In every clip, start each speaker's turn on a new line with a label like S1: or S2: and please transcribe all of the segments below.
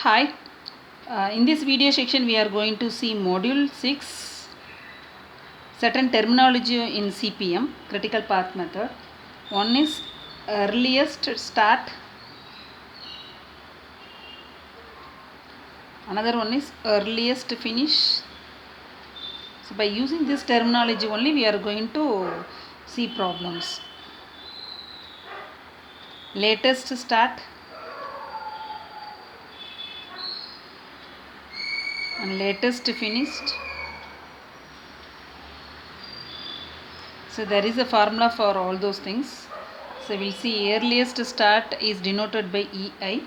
S1: Hi, in this video section we are going to see module 6, certain terminology in CPM, critical path method. One is earliest start, another one is earliest finish. So by using this terminology only we are going to see problems. Latest start and latest finished. So there is a formula for all those things. So we'll see earliest start is denoted by EI.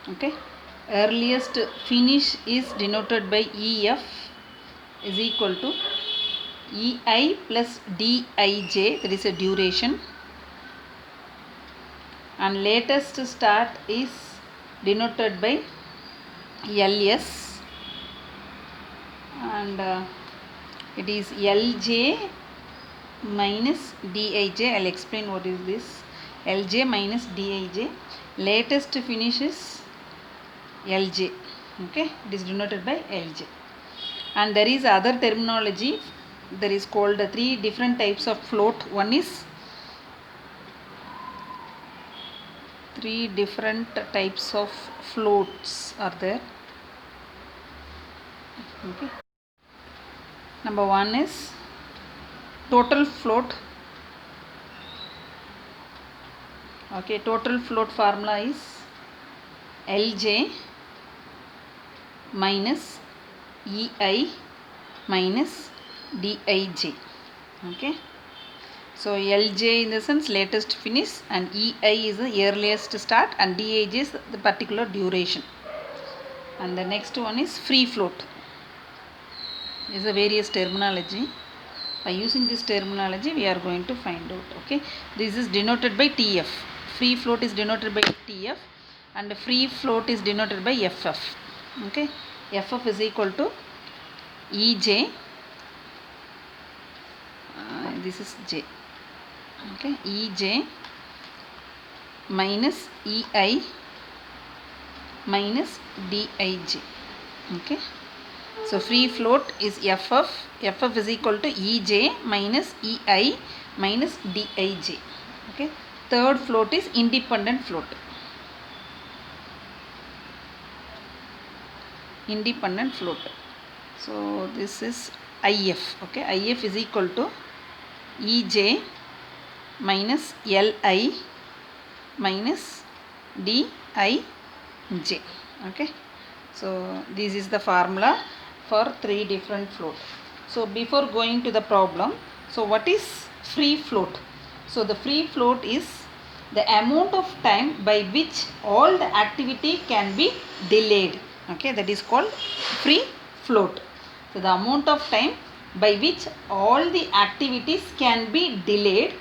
S1: Okay. Earliest finish is denoted by EF is equal to EI plus DIJ, that is a duration. And latest start is denoted by LS and it is LJ minus DIJ. I'll explain what is this. LJ minus DIJ. Latest finish is LJ. Okay, it is denoted by LJ. And there is other terminology. There is called three different types of float. One is three different types of floats are there. Okay. Number one is total float. Okay, total float formula is LJ minus EI minus DIJ. Okay. So LJ in the sense latest finish and EI is the earliest start and DIJ is the particular duration. And the next one is free float. This is a various terminology. By using this terminology we are going to find out. Okay. This is denoted by TF. Free float is denoted by TF and free float is denoted by FF. Okay. FF is equal to EJ. This is J. Okay, EJ minus EI minus DIJ. Okay, so free float is FF. FF is equal to EJ minus EI minus DIJ. Okay, third float is independent float. Independent float. So this is IF. Okay, IF is equal to EJ minus LI minus DIJ. Okay, so this is the formula for three different float. So before going to the problem, so what is free float? So the free float is the amount of time by which all the activity can be delayed. Okay, that is called free float. So the amount of time by which all the activities can be delayed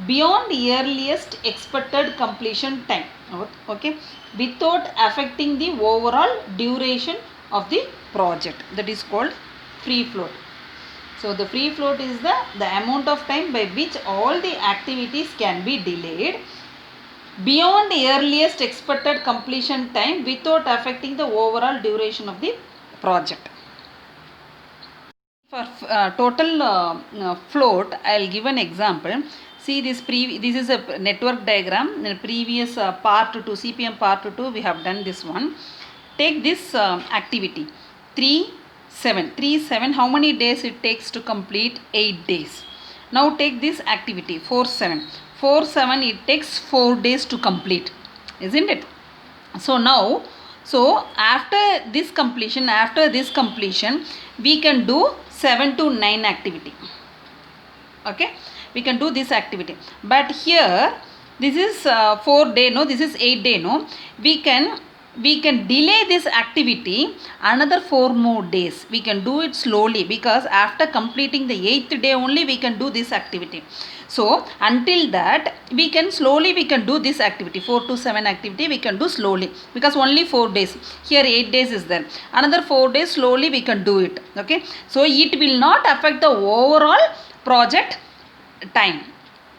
S1: beyond earliest expected completion time. Okay, without affecting the overall duration of the project. That is called free float. So the free float is the amount of time by which all the activities can be delayed beyond the earliest expected completion time without affecting the overall duration of the project. For total float, I will give an example. See this is a network diagram. In the previous part 2, CPM part 2, we have done this one. Take this activity 3-7. How many days it takes to complete? 8 days. Now take this activity 4-7. 4-7 it takes 4 days to complete, isn't it? So now, so after this completion, we can do 7 to 9 activity. Okay, we can do this activity. But here, this is 4 day, no, this is 8 day, no. We can delay this activity another 4 more days. We can do it slowly because after completing the 8th day only we can do this activity. So until that we can do this activity 4 to 7 activity we can do slowly because only 4 days. Here 8 days is there. Another 4 days slowly we can do it. Okay. So it will not affect the overall project time.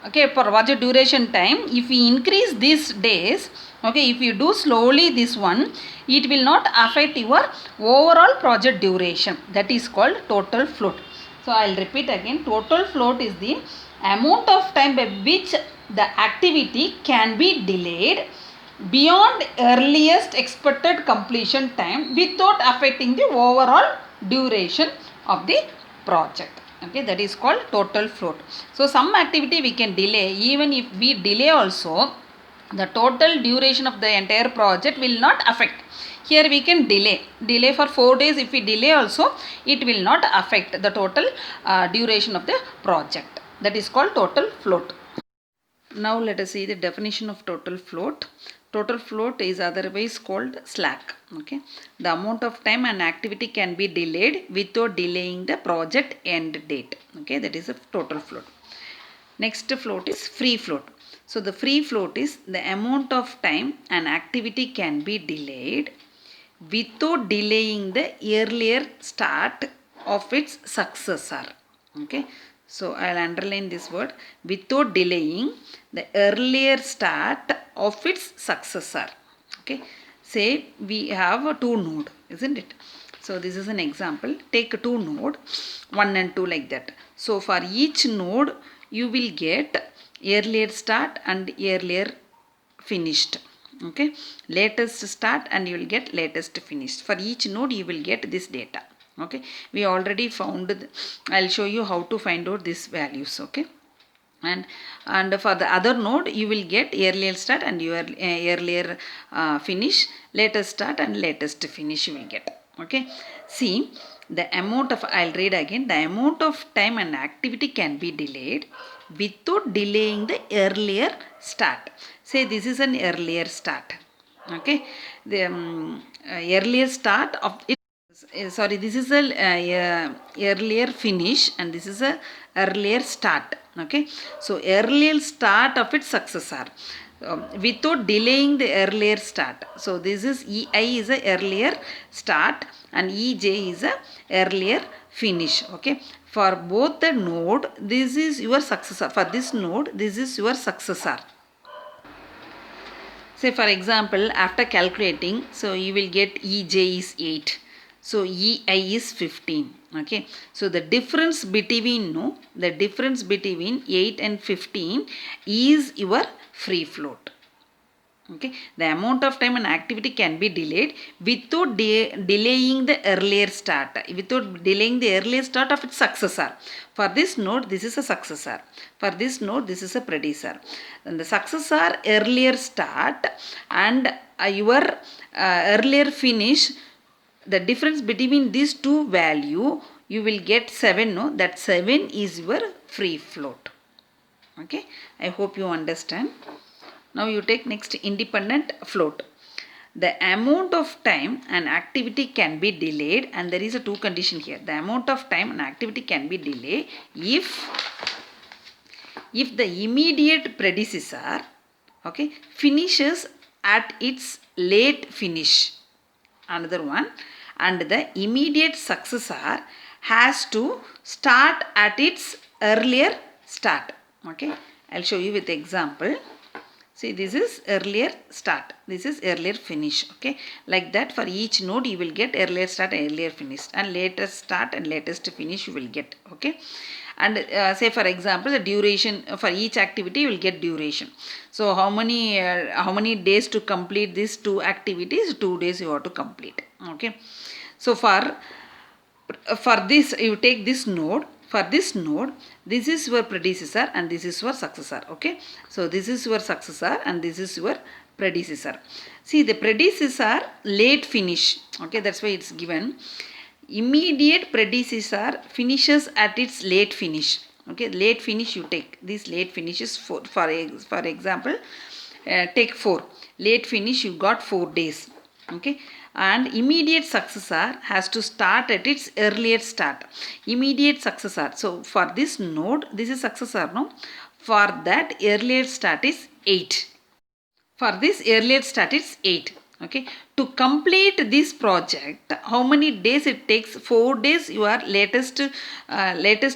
S1: Okay, for project duration time, if we increase these days, Okay, if you do slowly this one, it will not affect your overall project duration. That is called total float. So I will repeat again, total float is the amount of time by which the activity can be delayed beyond earliest expected completion time without affecting the overall duration of the project. Okay, that is called total float. So some activity we can delay, even if we delay also, the total duration of the entire project will not affect. Here we can delay for 4 days. If we delay also, it will not affect the total duration of the project. That is called total float. Now let us see the definition of total float. Total float is otherwise called slack. Okay, the amount of time an activity can be delayed without delaying the project end date. Okay, that is a total float. Next float is free float. So the free float is the amount of time an activity can be delayed without delaying the earlier start of its successor. Okay, so I'll underline this word, without delaying the earlier start of its successor. Okay, say we have a 2 node, isn't it? So this is an example. Take 2 node, 1 and 2 like that. So for each node you will get earlier start and earlier finished. Okay, latest start and you will get latest finished. For each node you will get this data. Okay, we already found I'll show you how to find out these values. Okay, and for the other node you will get earlier start and your earlier finish, latest start and latest finish you will get. Okay, see the amount of, I'll read again, the amount of time an activity can be delayed without delaying the earlier start. Say this is an earlier start. Okay, the earlier start of it, sorry, this is a earlier finish and this is a earlier start. Okay, so earlier start of its successor without delaying the earlier start. So this is EI is a earlier start and EJ is a earlier finish. Okay, for both the node this is your successor. For this node this is your successor. Say for example, after calculating, so you will get EJ is 8. So EI is 15. Okay. So the difference between the difference between 8 and 15 is your free float. Okay, the amount of time an activity can be delayed without delaying the earlier start, without delaying the earlier start of its successor. For this node, this is a successor. For this node, this is a predecessor. And the successor earlier start and your earlier finish, the difference between these two value, you will get 7. No, that 7 is your free float. Okay, I hope you understand. Now you take next independent float. The amount of time an activity can be delayed, and there is a 2 condition here. The amount of time an activity can be delayed if the immediate predecessor, okay, finishes at its late finish. Another one, and the immediate successor has to start at its earlier start. Okay, I'll show you with example. See, this is earlier start, this is earlier finish. Okay, like that for each node you will get earlier start and earlier finish, and latest start and latest finish you will get. Okay, and say for example the duration for each activity you will get duration. So how many days to complete these 2 activities? 2 days you have to complete. Okay, so for this you take this node. For this node, this is your predecessor and this is your successor. Okay, so this is your successor and this is your predecessor. See, the predecessor late finish. Okay, that's why it's given. Immediate predecessor finishes at its late finish. Okay, late finish you take. This late finish is for example, take 4. Late finish you got 4 days. Okay, and immediate successor has to start at its earlier start. Immediate successor. So for this node, this is successor, no? For that earlier start is 8. For this earlier start is 8. Okay, to complete this project, how many days it takes? 4 days. Your latest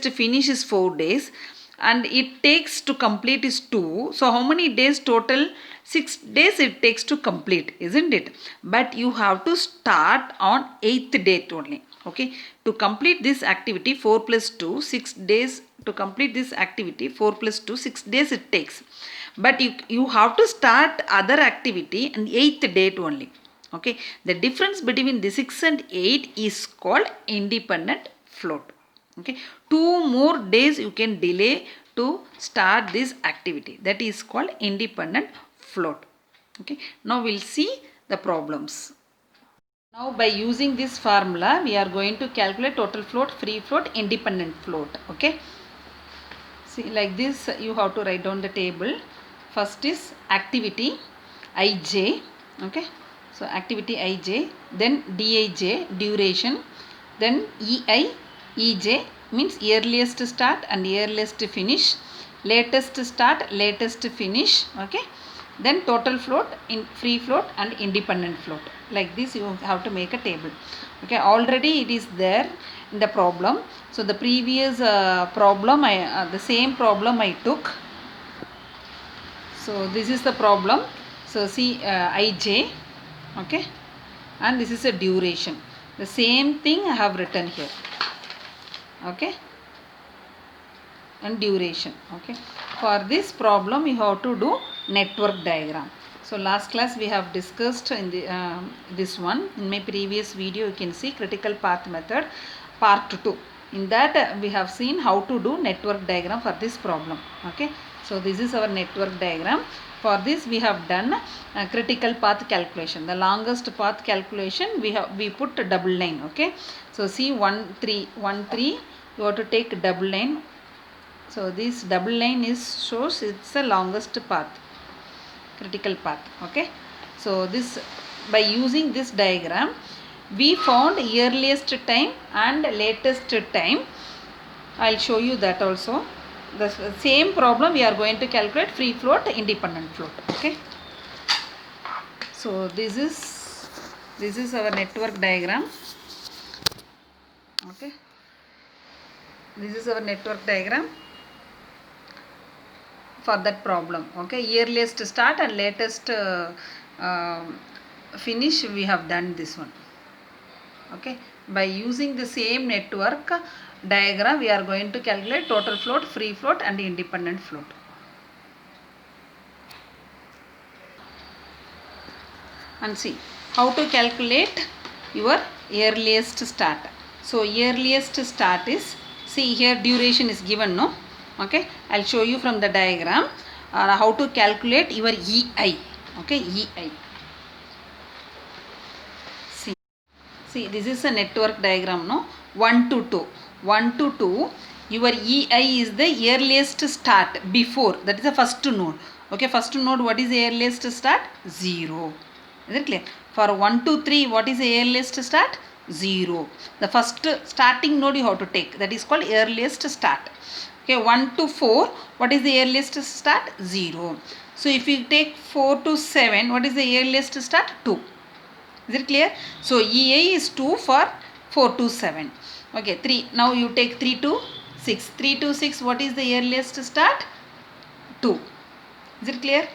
S1: finish is 4 days, and it takes to complete is 2. So how many days total 6 days it takes to complete, isn't it? But you have to start on 8th date only. Okay, to complete this activity 4 plus 2, 6 days to complete this activity 4 plus 2, 6 days it takes. But you have to start other activity on 8th date only. Okay, the difference between the 6 and 8 is called independent float. Okay, 2 more days you can delay to start this activity, that is called independent float. Okay, now we'll see the problems. Now by using this formula we are going to calculate total float, free float, independent float. Okay, see, like this you have to write down the table. First is activity ij. Okay, so activity ij, then dij, duration, then ei, ej means earliest start and earliest finish, latest start, latest finish. Okay, then total float, in free float and independent float. Like this you have to make a table. Okay, already it is there in the problem. So the previous problem, the same problem I took. So this is the problem. So see ij, okay, and this is a duration. The same thing I have written here. Okay, and duration. Okay, for this problem you have to do network diagram. So last class we have discussed in the this one. In my previous video you can see critical path method part 2. In that we have seen how to do network diagram for this problem. Okay, so this is our network diagram. For this we have done critical path calculation. The longest path calculation we put double line. Okay, so see 1 3 1 3 you have to take double line. So this double line shows it's the longest path, critical path. Okay, so this, by using this diagram we found earliest time and latest time. I'll show you that also. The same problem we are going to calculate free float, independent float. Okay, so this is our network diagram. Okay, this is our network diagram for that problem. Okay, earliest start and latest finish we have done this one. Okay, by using the same network diagram we are going to calculate total float, free float and independent float. And see how to calculate your earliest start. So earliest start is, see here duration is given, no? Okay, I'll show you from the diagram how to calculate your ei. Okay, ei. See, this is a network diagram, no? 1 to 2. 1 to 2, your ei is the earliest start before. That is the first node. Okay, first node, what is the earliest start? 0. Is it clear? For 1 to 3, what is the earliest start? 0. The first starting node you have to take. That is called earliest start. Okay, 1 to 4, what is the earliest start? 0. So if you take 4 to 7, what is the earliest start? 2. Is it clear? So ei is 2 for 4 to 7. Okay, 3. Now you take 3 to 6. 3 to 6, what is the earliest start? 2. Is it clear?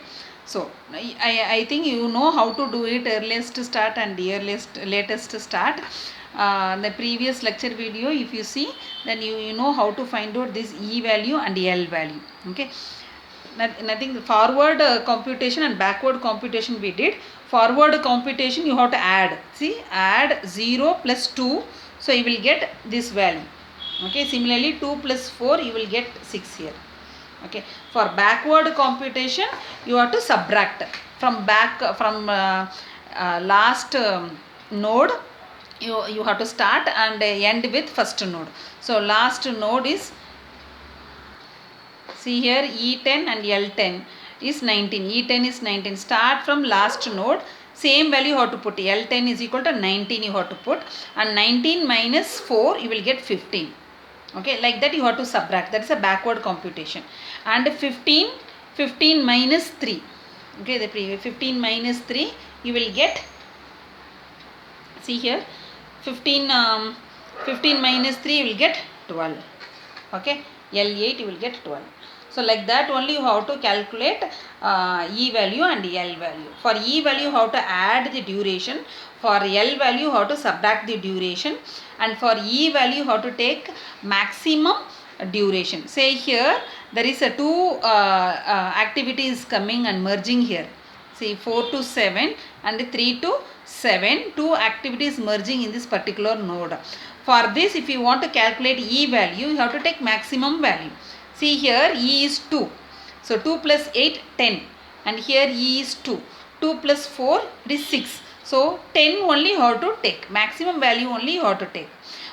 S1: So I think you know how to do it, earliest start and latest start. The previous lecture video if you see, then you know how to find out this E value and L value. Okay, nothing. Forward computation and backward computation we did. Forward computation you have to add. See, add 0 plus 2, so you will get this value. Okay, similarly 2 plus 4 you will get 6 here. Okay, for backward computation you have to subtract from last node. You have to start and end with first node. So last node is, see here, E10 and L10 is 19. E10 is 19. Start from last node. Same value you have to put. L10 is equal to 19 you have to put. And 19 minus 4 you will get 15. Okay, like that you have to subtract. That is a backward computation. And 15 minus 3. Okay, the previous 15 minus 3 you will get, see here, 15 minus 3 you will get 12. Okay, L8 you will get 12. So like that only you have to calculate E value and L value. For E value how to add the duration, for L value how to subtract the duration, and for E value how to take maximum duration. Say here there is a two activities coming and merging here. See 4 to 7 and 3 to 7, two activities merging in this particular node. For this, if you want to calculate E value, you have to take maximum value. See here E is 2. So 2 plus 8, 10. And here E is 2. 2 plus 4, it is 6. So 10 only you have to take. Maximum value only you have to take.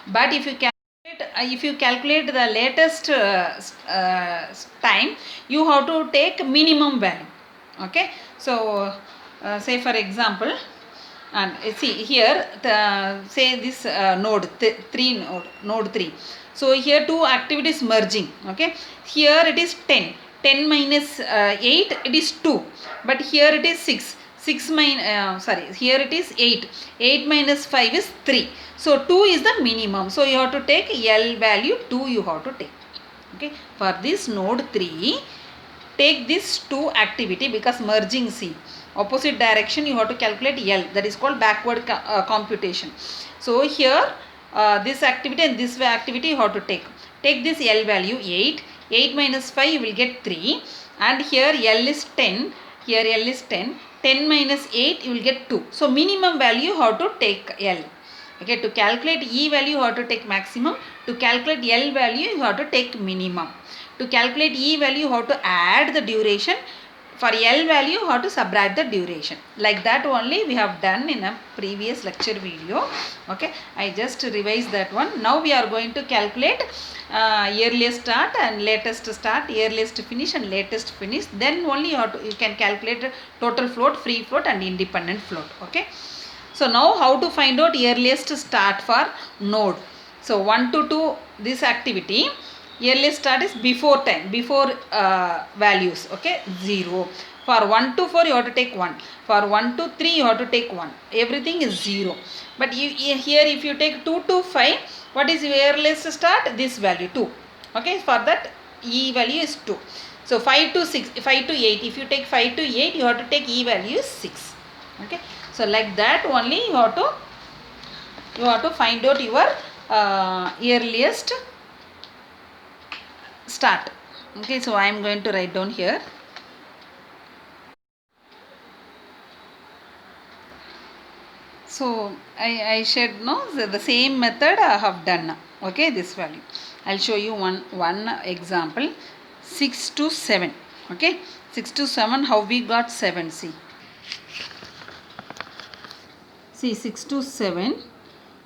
S1: But if you calculate the latest time, you have to take minimum value. Okay. So say for example, and see here say this node 3. So here two activities merging. Okay, here it is 10 minus 8, it is 2, but here it is 6 here it is 8 minus 5 is 3. So 2 is the minimum, so you have to take L value 2 you have to take. Okay, for this node 3, take this 2 activity because merging. See, opposite direction you have to calculate L, that is called backward computation. So here this activity and this activity you have to take this L value 8 minus 5 you will get 3, and here L is 10, here L is 10 minus 8 you will get 2. So minimum value you have to take L. Okay, to calculate E value you have to take maximum, to calculate L value you have to take minimum. To calculate E value you have to add the duration, for L value you have to subtract the duration. Like that only we have done in a previous lecture video. Okay, I just revised that one. Now we are going to calculate earliest start and latest start, earliest finish and latest finish. Then only you can calculate total float, free float and independent float. Okay. So now how to find out earliest start for node. So 1 to 2 this activity, earliest start is before time, before values. Okay, 0. For 1 to 4 you have to take 1. For 1 to 3 you have to take 1. Everything is 0. But here if you take 2 to 5, what is your earliest start? This value 2. Okay, for that E value is 2. So 5 to 6, 5 to 8. If you take 5 to 8, you have to take E value is 6. Okay. So like that only you have to find out your earliest start. Okay, so I am going to write down here. So I said no, the same method I have done. Okay, this value. I'll show you one example. 6 to 7. Okay, 6 to 7. How we got 7? See 6 to 7,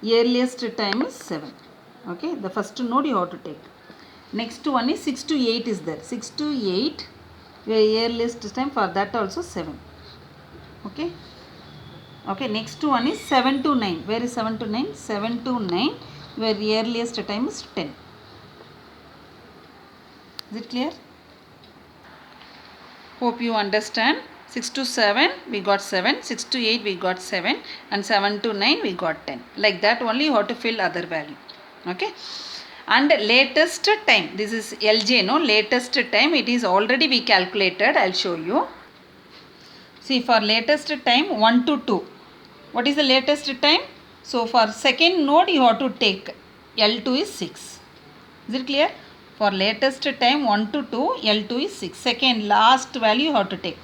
S1: earliest time is 7. Okay, the first node you have to take. Next one is 6 to 8 is there. 6 to 8, your earliest time, for that also 7. Okay. Okay, next one is 7 to 9. Where is 7 to 9? 7 to 9, your earliest time is 10. Is it clear? Hope you understand. 6 to 7 we got 7, 6 to 8 we got 7, and 7 to 9 we got 10. Like that only you have to fill other value. Okay. And latest time, this is LJ, no? Latest time, it is already we calculated. I'll show you. See, for latest time 1 to 2. What is the latest time? So for second node you have to take L2 is 6. Is it clear? For latest time 1 to 2, L2 is 6. Second last value you have to take.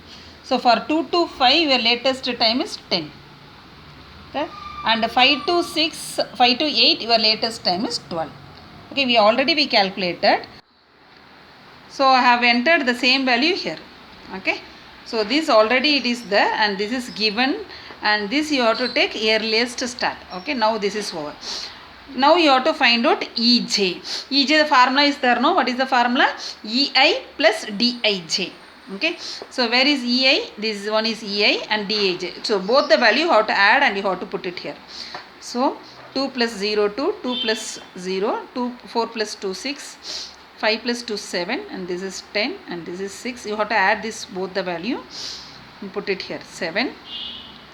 S1: So for 2 to 5 your latest time is 10. Okay? And 5 to 6, 5 to 8 your latest time is 12. Okay, we calculated. So I have entered the same value here. Okay. So this already it is there and this is given, and this you have to take earliest start. Okay, now this is over. Now you have to find out EJ. EJ, the formula is there, no? What is the formula? EI plus DIJ. Okay, so where is EI? This one is EI and DIJ. So both the value you have to add and you have to put it here. So 2 plus 0 2, 2 plus 0, 4 plus 2 6, 5 plus 2 7, and this is 10 and this is 6. You have to add this both the value and put it here. 7,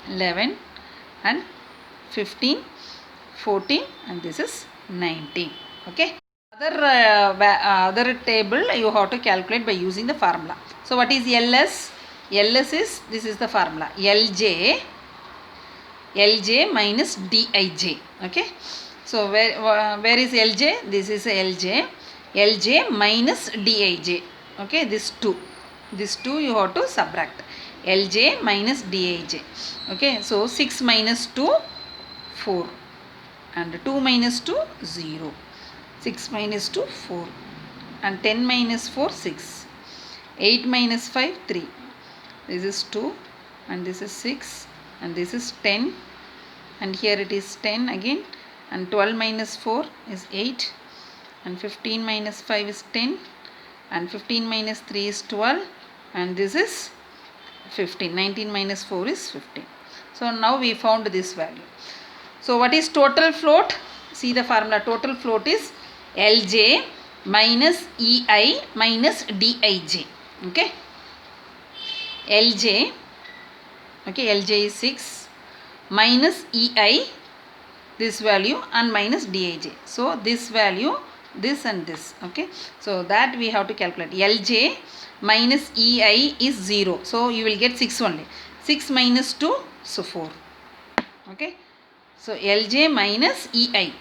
S1: 11 and 15, 14, and this is 19. Okay. Other table you have to calculate by using the formula. So what is LS? LS is, this is the formula, LJ minus Dij. Okay, so where is LJ? This is LJ minus Dij. Okay, this 2 you have to subtract, LJ minus Dij. Okay, so 6 minus 2 4 and 2 minus 2 0. 6 minus 2 4 and 10 minus 4 6. 8 minus 5 3. This is 2 and this is 6 and this is 10 and here it is 10 again, and 12 minus 4 is 8 and 15 minus 5 is 10 and 15 minus 3 is 12 and this is 15. 19 minus 4 is 15. So now we found this value. So what is total float? See the formula. Total float is LJ minus EI minus DIJ. Okay, LJ, okay, LJ is 6 minus EI, this value, and minus Dij. So this value, this and this. Okay, so that we have to calculate. LJ minus EI is 0, so you will get 6 only. 6 minus 2, so 4. Okay, so LJ minus EI.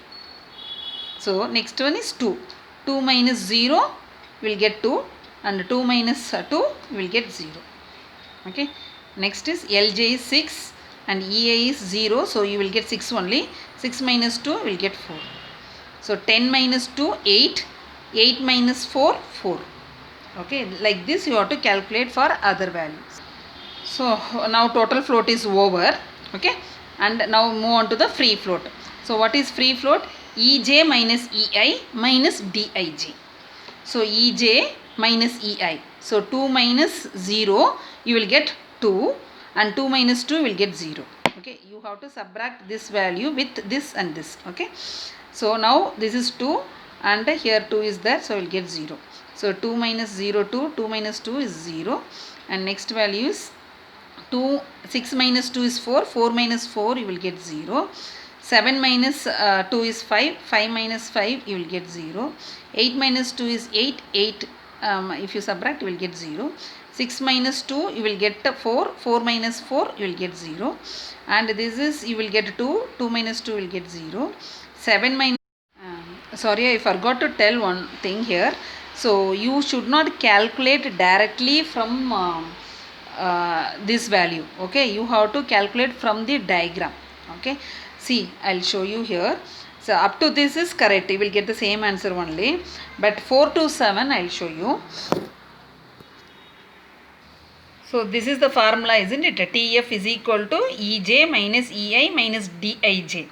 S1: So next one is 2. 2 minus 0 will get 2 and 2 minus 2 will get 0. Okay, next is LJ is 6 and EI is 0, so you will get 6 only. 6 minus 2 will get 4. So 10 minus 2 8, 8 minus 4 4. Okay, like this you have to calculate for other values. So now total float is over. Okay, and now move on to the free float. So what is free float? EJ minus EI minus Dij. So EJ minus EI. So 2 minus 0 you will get 2 and 2 minus 2 will get 0. Okay, you have to subtract this value with this and this. Okay, so now this is 2 and here 2 is there, so you will get 0. So 2 minus 0 2, 2 minus 2 is 0 and next value is 2. 6 minus 2 is 4, 4 minus 4 you will get 0. 7 minus 2 is 5, 5 minus 5 you will get 0. 8 minus 2 is 8, 8 if you subtract you will get 0. 6 minus 2 you will get 4, 4 minus 4 you will get 0 and this is you will get 2, 2 minus 2 will get 0. 7 minus sorry, I forgot to tell one thing here. So you should not calculate directly from this value. Okay, you have to calculate from the diagram. Okay, see, I'll show you here. So up to this is correct, you will get the same answer only, but 4 to 7 I'll show you. So this is the formula, isn't it? TF is equal to EJ minus EI minus Dij.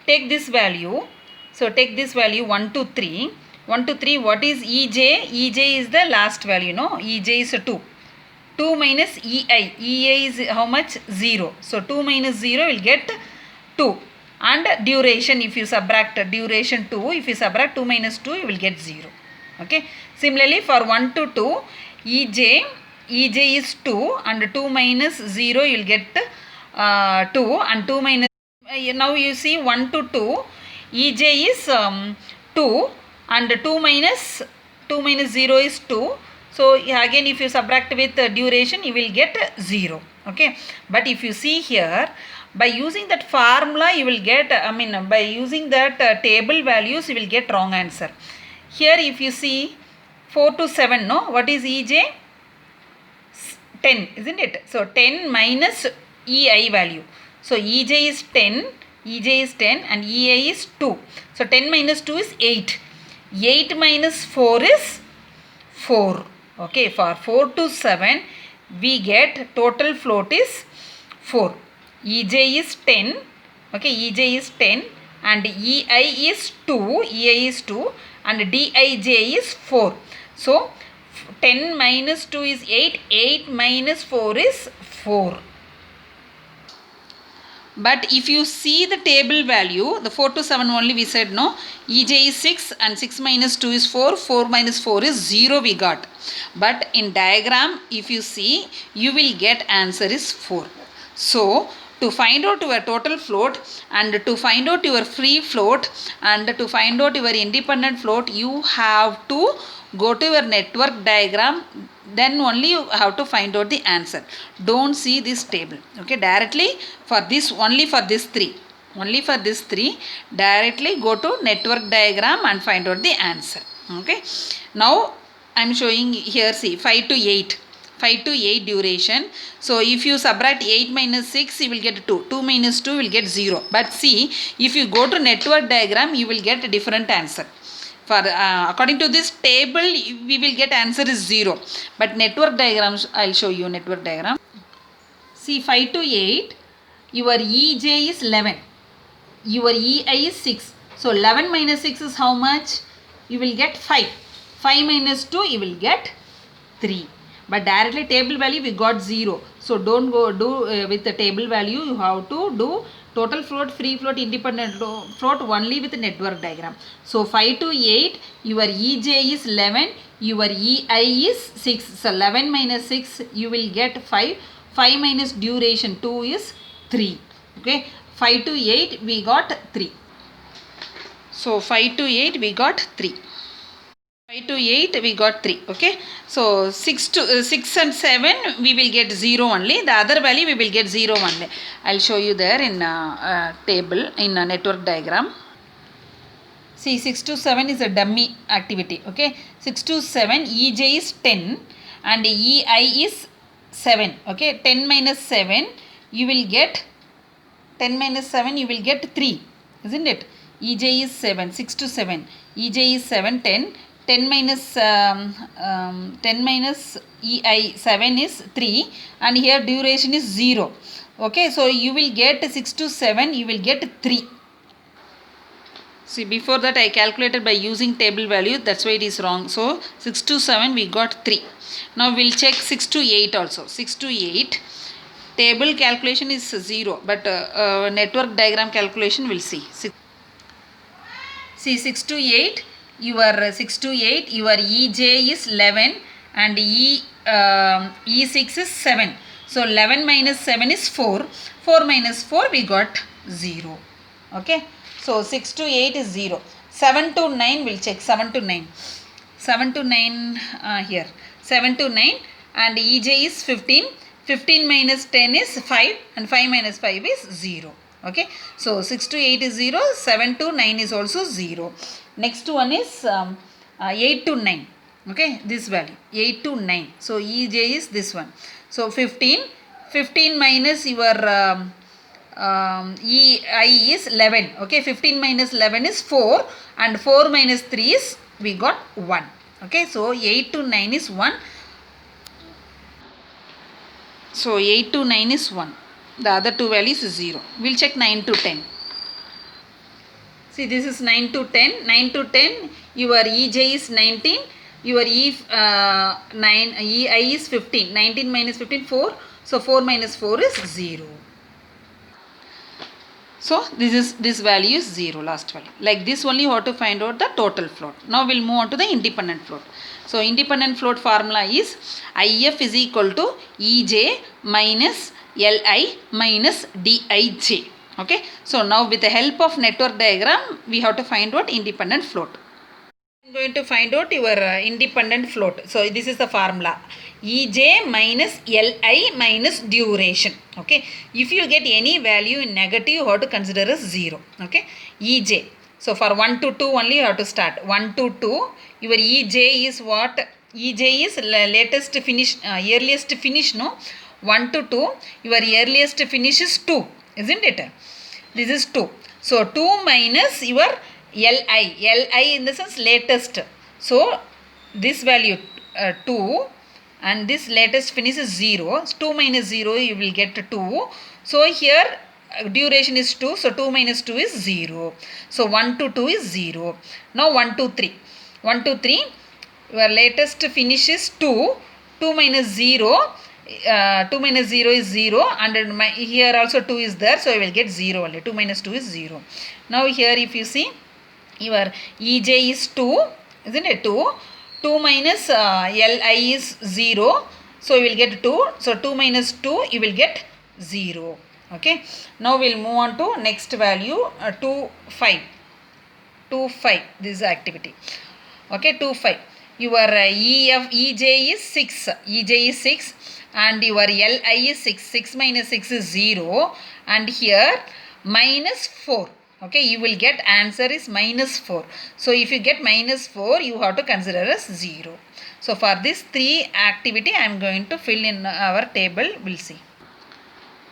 S1: Take this value. So take this value 1 to 3. 1 to 3, what is EJ? EJ is the last value, no? EJ is 2. 2 minus EI. EI is how much? 0. So 2 minus 0 will get 2. And duration, if you subtract duration 2, if you subtract 2 minus 2, you will get 0. Okay. Similarly, for 1 to 2, EJ is 2 and 2 minus 0, you will get 2 and 2 minus, now you see 1 to 2, EJ is 2 and 2 minus 0 is 2. So again if you subtract with duration, you will get 0. Okay. But if you see here, by using that formula you will get, by using that table values you will get wrong answer. Here if you see 4 to 7, no, what is EJ? 10, isn't it? So 10 minus EI value. So EJ is 10 and EI is 2. So 10 minus 2 is 8. 8 minus 4 is 4. Okay, for 4 to 7 we get total float is 4. EJ is 10. Okay, EJ is 10 and EI is 2 and Dij is 4. So 10 minus 2 is 8. 8 minus 4 is 4. But if you see the table value, the 4 to 7 only we said, no, EJ is 6 and 6 minus 2 is 4, 4 minus 4 is 0 we got. But in diagram, if you see, you will get answer is 4. So to find out your total float and to find out your free float and to find out your independent float, you have to go to your network diagram, then only you have to find out the answer. Don't see this table. Okay, directly for this, only for this three, directly go to network diagram and find out the answer. Okay, now I am showing here, see 5 to 8 duration. So if you subtract 8 minus 6, you will get 2. 2 minus 2 will get 0. But see, if you go to network diagram, you will get a different answer. For according to this table, we will get answer is 0. But network diagrams, I will show you network diagram. See 5 to 8, your EJ is 11. Your EI is 6. So 11 minus 6 is how much? You will get 5. 5 minus 2, you will get 3. But directly table value we got 0. So don't go do with the table value. You have to do total float, free float, independent float only with the network diagram. So 5 to 8, your EJ is 11, your EI is 6. So 11 minus 6, you will get 5. 5 minus duration 2 is 3. Okay, 5 to 8 we got 3. So 5 to 8 we got 3. 5 to 8 we got 3. Okay, so 6 and 7 we will get 0 only. The other value we will get 0 only. I will show you there in table, in a network diagram. See 6 to 7 is a dummy activity. Okay, 6 to 7 EJ is 10 and EI is 7. Okay, 10 minus 7 you will get 10 minus 7 you will get 3, isn't it? EJ is 7. 6 to 7 EJ is 7. 10 minus EI 7 is 3 and here duration is 0. Okay, so you will get 6 to 7 you will get 3. See, before that I calculated by using table value, that's why it is wrong. So 6 to 7 we got 3. Now we will check 6 to 8 also. 6 to 8 table calculation is 0, but network diagram calculation will see. See 6 to 8, your 6 to 8, your EJ is 11 and E6 is 7. So 11 minus 7 is 4. 4 minus 4 we got 0. Okay, so 6 to 8 is 0. 7 to 9 we'll check. 7 to 9. 7 to 9 here. 7 to 9 and EJ is 15. 15 minus 10 is 5 and 5 minus 5 is 0. Okay, so 6 to 8 is 0. 7 to 9 is also 0. Next one is 8 to 9. Okay, this value 8 to 9. So EJ is this one. So 15 minus your EI is 11. Okay, 15 minus 11 is 4 and 4 minus 3 is we got 1. Okay, so 8 to 9 is 1. So 8 to 9 is 1. The other two values is 0. We'll check 9 to 10. See, this is 9 to 10. 9 to 10, your EJ is 19. Your EI is 15. 19 minus 15, 4. So 4 minus 4 is 0. So this value is 0, last value. Like this only you have to find out the total float. Now we'll move on to the independent float. So independent float formula is IF is equal to EJ minus LI minus DIJ. Okay. So now with the help of network diagram, we have to find out independent float. I'm going to find out your independent float. So this is the formula. EJ minus LI minus duration. Okay. If you get any value in negative, you have to consider as 0. Okay. EJ. So for 1 to 2 only you have to start. 1 to 2. Your EJ is what? EJ is latest finish, earliest finish, no? 1 to 2. Your earliest finish is 2. Isn't it? This is 2. So 2 minus your LI. LI in the sense latest. So this value 2 and this latest finish is 0. 2 minus 0 you will get 2. So here duration is 2. So 2 minus 2 is 0. So 1 to 2 is 0. Now 1 to 3. 1 to 3 your latest finish is 2. 2 minus 0. 2 minus 0 is 0 and here also 2 is there. So I will get 0 only. 2 minus 2 is 0. Now here if you see your EJ is 2. Isn't it? 2. 2 minus LI is 0. So you will get 2. So 2 minus 2 you will get 0. Okay, now we'll move on to next value 2 5. 2 5, this is activity. Okay, 2 5. Your EJ is 6. EJ is 6 and your LI is 6. 6 minus 6 is 0 and here minus 4. Okay, you will get answer is minus 4. So if you get minus 4, you have to consider as 0. So for this 3 activity, I am going to fill in our table. We'll see.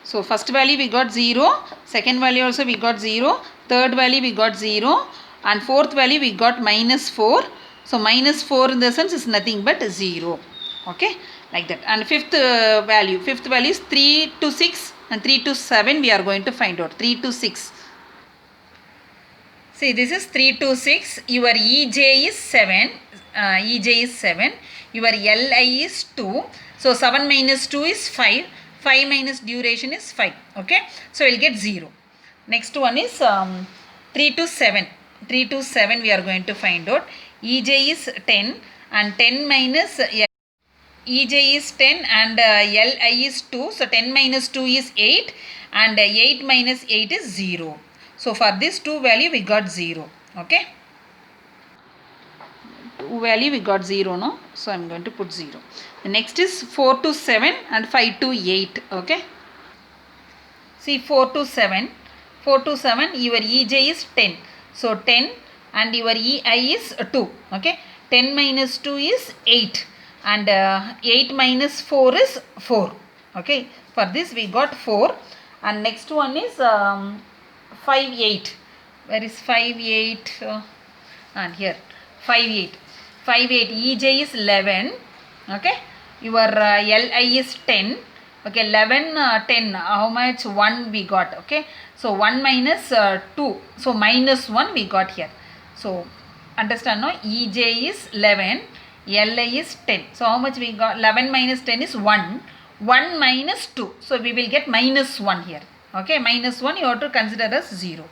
S1: So first value we got 0, second value also we got 0, third value we got 0 and fourth value we got minus 4. So minus 4 in the sense is nothing but 0. Okay, like that. And fifth value is 3 to 6 and 3 to 7 we are going to find out. 3 to 6. See, this is 3 to 6. Your EJ is 7. EJ is 7. Your LI is 2. So 7 minus 2 is 5. 5 minus duration is 5. Okay, so we'll get 0. Next one is 3 to 7. 3 to 7 we are going to find out. EJ is 10 and 10 minus EJ is 10 and LI is 2. So 10 minus 2 is 8 and 8 minus 8 is 0. So for this 2 value we got 0. Okay, 2 value we got 0, no? So I am going to put 0. The next is 4 to 7 and 5 to 8. Okay, see 4 to 7. 4 to 7 your EJ is 10. So 10 and your EI is 2. Okay, 10 minus 2 is 8 and 8 minus 4 is 4. Okay, for this we got 4 and next one is 5 8. Where is 5 8? And here 5 8. 5 8 EJ is 11. Okay, your LI is 10. Okay, 11 10, how much? 1 we got. Okay, so 1 minus 2, so minus 1 we got here. So understand, no? EJ is 11, LI is 10. So how much we got? 11 minus 10 is 1. 1 minus 2, so we will get minus 1 here. Okay, minus 1 you have to consider as 0.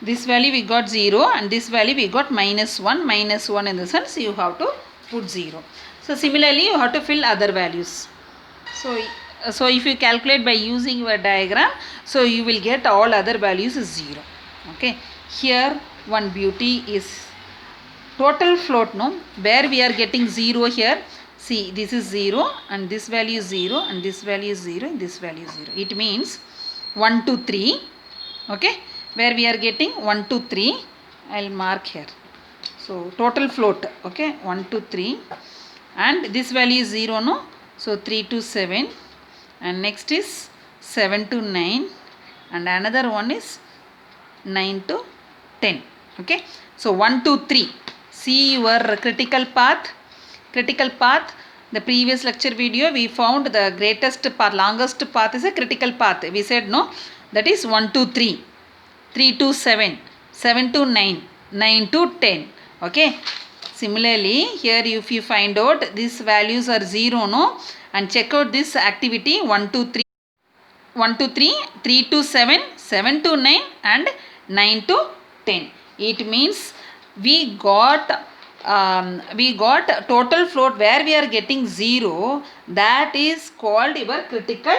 S1: This value we got 0 and this value we got minus 1. Minus 1 in the sense you have to put 0. So similarly you have to fill other values. So if you calculate by using your diagram, so you will get all other values is 0. Okay, here one beauty is total float, no? Where we are getting 0 here. See, this is 0 and this value is 0 and this value is 0 and this value is 0. It means 1 to 3. Okay, where we are getting 1 to 3. I will mark here. So total float. Okay, 1 to 3 and this value is 0, no? So 3 to 7 and next is 7 to 9 and another one is 9 to 10. Okay, so 1 to 3. See your critical path. Critical path, the previous lecture video we found the greatest path, longest path is a critical path. We said, no, that is 1 to 3, 3 to 7, 7 to 9, 9 to 10. Okay, similarly here if you find out these values are 0, no, and check out this activity 1 to 3, 1 to 3, 3 to 7, 7 to 9 and 9 to 10. It means we got total float where we are getting 0, that is called your critical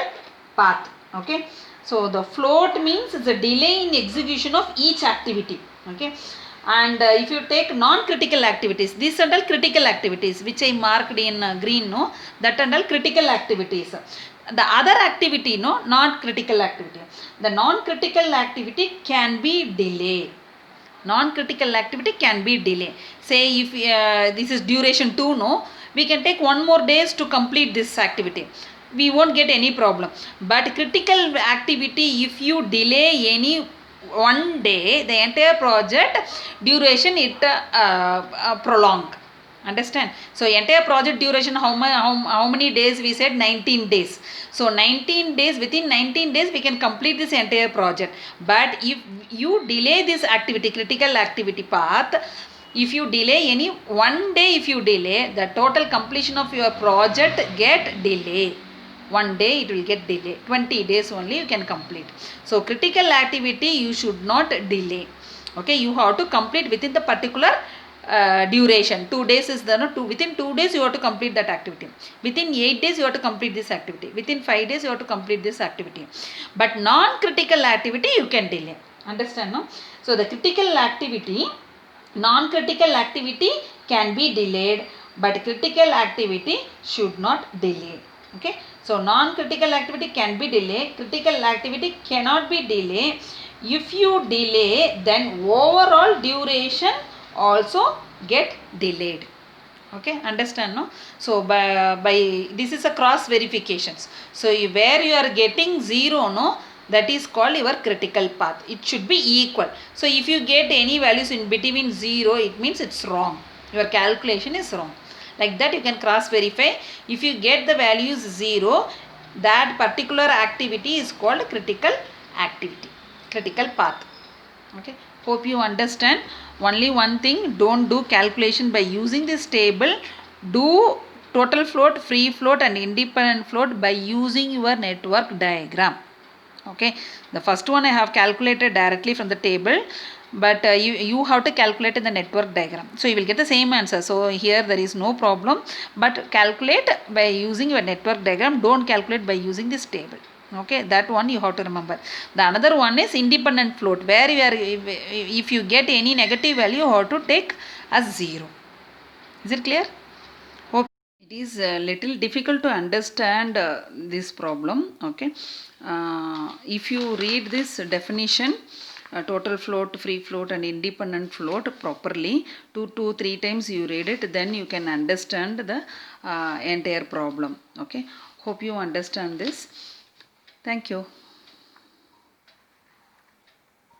S1: path. Okay, so the float means the delay in execution of each activity. Okay, and if you take non-critical activities, these are all critical activities which I marked in green, no, that are all critical activities. The other activity, no, not critical activity. The non-critical activity can be delayed. Non-critical activity can be delayed. Say if this is duration 2, no, we can take 1 more days to complete this activity. We won't get any problem. But critical activity, if you delay any 1 day, the entire project duration it prolong. Understand? So entire project duration, how many days? We said 19 days. So 19 days, within 19 days we can complete this entire project. But if you delay this activity, critical activity path, if you delay any 1 day, if you delay, the total completion of your project get delay. 1 day it will get delay. 20 days only you can complete. So critical activity you should not delay. Okay, you have to complete within the particular duration. 2 days is the within 2 days you have to complete that activity. Within 8 days you have to complete this activity. Within 5 days you have to complete this activity. But non-critical activity you can delay. Understand, no? So the critical activity, non-critical activity can be delayed, but critical activity should not delay. Okay, so non-critical activity can be delayed, critical activity cannot be delayed. If you delay, then overall duration also get delayed. Okay, understand, no? So by this is a cross verifications. So where you are getting 0, no, that is called your critical path. It should be equal. So if you get any values in between 0, it means it's wrong, your calculation is wrong. Like that you can cross verify. If you get the values 0, that particular activity is called critical activity, critical path. Okay, hope you understand. Only one thing, don't do calculation by using this table. Do total float, free float and independent float by using your network diagram. Okay, the first one I have calculated directly from the table, but you have to calculate in the network diagram, so you will get the same answer. So here there is no problem, but calculate by using your network diagram, don't calculate by using this table. Okay, that one you have to remember. The another one is independent float, where you are, if you get any negative value, you have to take as 0. Is it clear? Hope it is a little difficult to understand this problem. Okay, if you read this definition, total float, free float and independent float properly, 2-3 times you read it, then you can understand the entire problem. Okay, hope you understand this. Thank you.